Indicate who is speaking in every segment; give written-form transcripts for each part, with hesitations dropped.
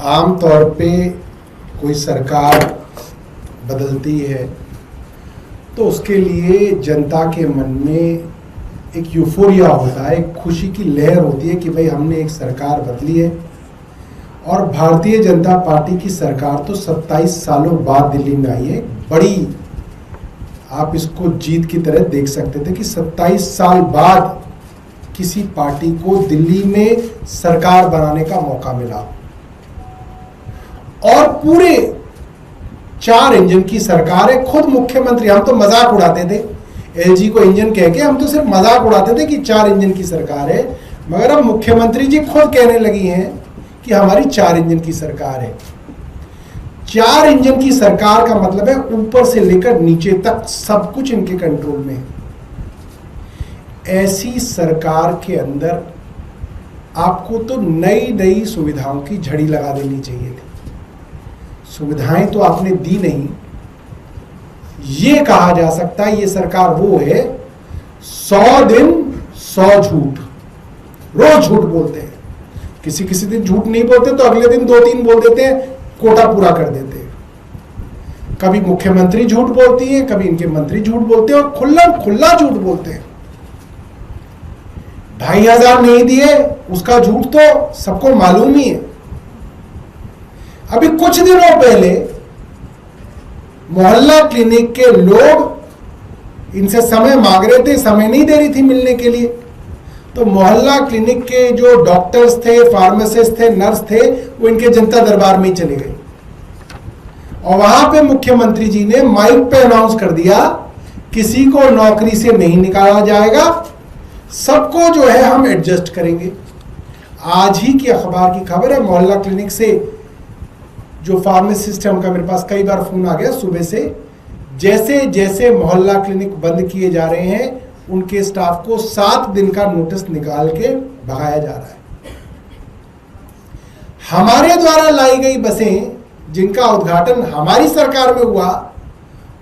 Speaker 1: आम तौर पे कोई सरकार बदलती है तो उसके लिए जनता के मन में एक यूफोरिया होता है, एक खुशी की लहर होती है कि भाई हमने एक सरकार बदली है। और भारतीय जनता पार्टी की सरकार तो 27 सालों बाद दिल्ली में आई है। बड़ी, आप इसको जीत की तरह देख सकते थे कि 27 साल बाद किसी पार्टी को दिल्ली में सरकार बनाने का मौका मिला और पूरे 4 इंजन की सरकार है। खुद मुख्यमंत्री, हम तो मजाक उड़ाते थे एलजी को इंजन कह के, हम तो सिर्फ मजाक उड़ाते थे कि 4 इंजन की सरकार है, मगर अब मुख्यमंत्री जी खुद कहने लगी हैं कि हमारी 4 इंजन की सरकार है। 4 इंजन की सरकार का मतलब है ऊपर से लेकर नीचे तक सब कुछ इनके कंट्रोल में है। ऐसी सरकार के अंदर आपको तो नई नई सुविधाओं की झड़ी लगा देनी चाहिए थी। सुविधाएं तो आपने दी नहीं। ये कहा जा सकता है ये सरकार वो है 100 दिन 100 झूठ, रोज झूठ बोलते हैं। किसी किसी दिन झूठ नहीं बोलते तो अगले दिन 2-3 बोल देते हैं, कोटा पूरा कर देते हैं। कभी मुख्यमंत्री झूठ बोलती है, कभी इनके मंत्री झूठ बोलते हैं और खुल्ला झूठ बोलते हैं। 2500 नहीं दिए उसका झूठ तो सबको मालूम ही है। अभी कुछ दिनों पहले मोहल्ला क्लिनिक के लोग इनसे समय मांग रहे थे, समय नहीं दे रही थी मिलने के लिए, तो मोहल्ला क्लिनिक के जो डॉक्टर्स थे, फार्मासिस्ट थे, नर्स थे, वो इनके जनता दरबार में ही चले गए और वहां पे मुख्यमंत्री जी ने माइक पे अनाउंस कर दिया किसी को नौकरी से नहीं निकाला जाएगा, सबको जो है हम एडजस्ट करेंगे। आज ही की अखबार की खबर है, मोहल्ला क्लिनिक से जो फार्मासिस्ट है उनका मेरे पास कई बार फोन आ गया सुबह से, जैसे जैसे मोहल्ला क्लिनिक बंद किए जा रहे हैं उनके स्टाफ को 7 दिन का नोटिस निकाल के भगाया जा रहा है। हमारे द्वारा लाई गई बसें जिनका उद्घाटन हमारी सरकार में हुआ,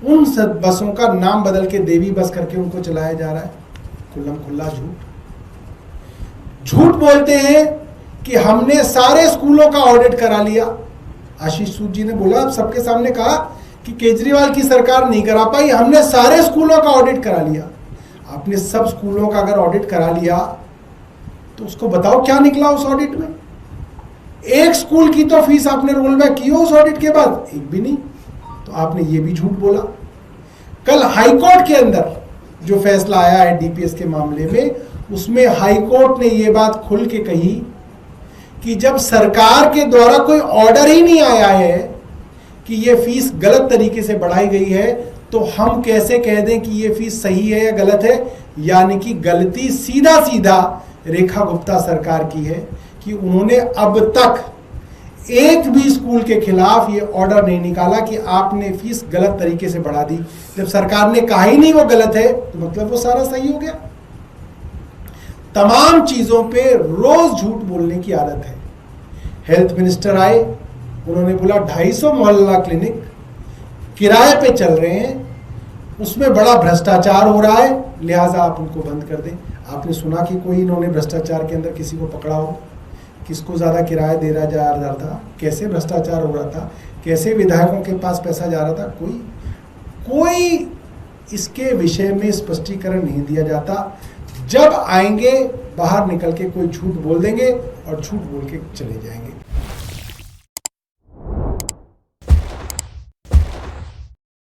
Speaker 1: उन सब बसों का नाम बदल के देवी बस करके उनको चलाया जा रहा है। खुल्ला झूठ बोलते हैं कि हमने सारे स्कूलों का ऑडिट करा लिया। आशीष सूद जी ने बोला, सबके सामने कहा कि केजरीवाल की सरकार नहीं करा पाई, हमने सारे स्कूलों का ऑडिट करा लिया। आपने सब स्कूलों का अगर ऑडिट करा लिया तो उसको बताओ क्या निकला उस ऑडिट में। एक स्कूल की तो फीस आपने रोल बैक की हो उस ऑडिट के बाद, एक भी नहीं, तो आपने ये भी झूठ बोला। कल हाईकोर्ट के अंदर जो फैसला आया है डीपीएस के मामले में, उसमें हाईकोर्ट ने ये बात खुल के कही कि जब सरकार के द्वारा कोई ऑर्डर ही नहीं आया है कि ये फीस गलत तरीके से बढ़ाई गई है, तो हम कैसे कह दें कि ये फीस सही है या गलत है। यानी कि गलती सीधा रेखा गुप्ता सरकार की है कि उन्होंने अब तक एक भी स्कूल के खिलाफ ये ऑर्डर नहीं निकाला कि आपने फीस गलत तरीके से बढ़ा दी। जब सरकार ने कहा ही नहीं वो गलत है तो मतलब वो सारा सही हो गया। तमाम चीजों पे रोज झूठ बोलने की आदत है। हेल्थ मिनिस्टर आए, उन्होंने बोला 250 मोहल्ला क्लिनिक किराए पे चल रहे हैं, उसमें बड़ा भ्रष्टाचार हो रहा है, लिहाजा आप उनको बंद कर दें। आपने सुना कि कोई इन्होंने भ्रष्टाचार के अंदर किसी को पकड़ा हो, किसको ज्यादा किराया दे रहा जा रहा था, कैसे भ्रष्टाचार हो रहा था, कैसे विधायकों के पास पैसा जा रहा था, कोई इसके विषय में स्पष्टीकरण नहीं दिया जाता। जब आएंगे बाहर निकल के कोई झूठ बोल देंगे और झूठ बोल के चले जाएंगे।